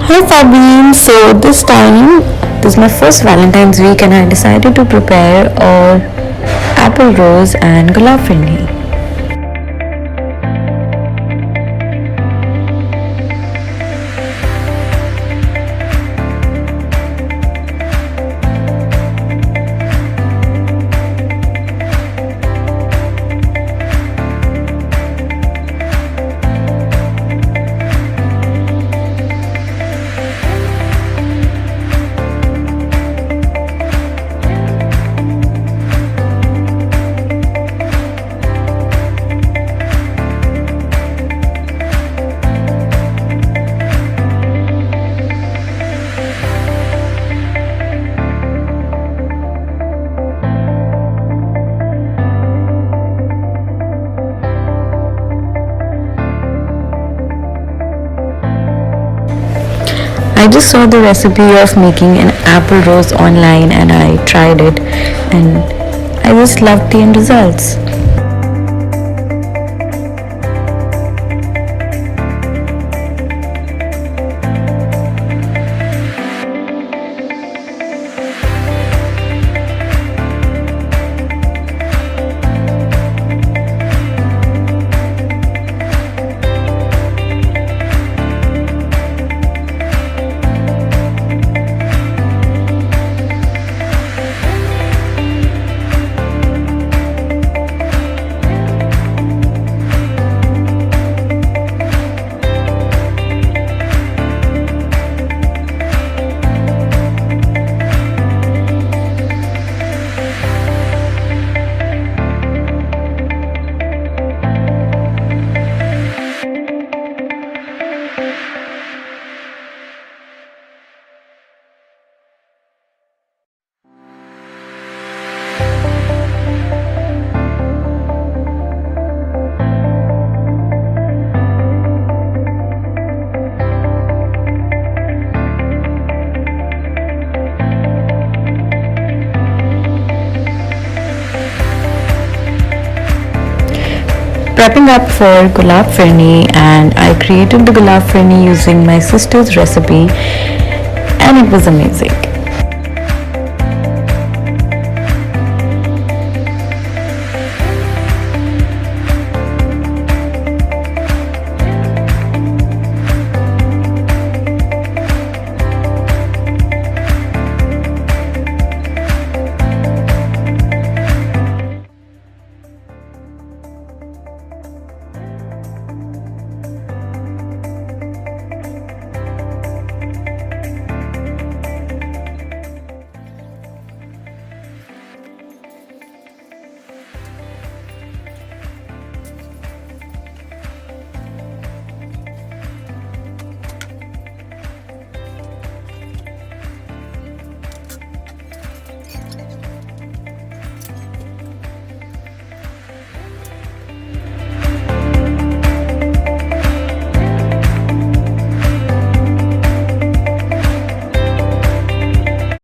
Hi Fabian, so this is my first Valentine's week and I decided to prepare a apple rose and gulab firni. I just saw the recipe of making an apple rose online and I tried it and I just loved the end results. Prepping up for Gulab Firni, and I created the Gulab Firni using my sister's recipe and it was amazing.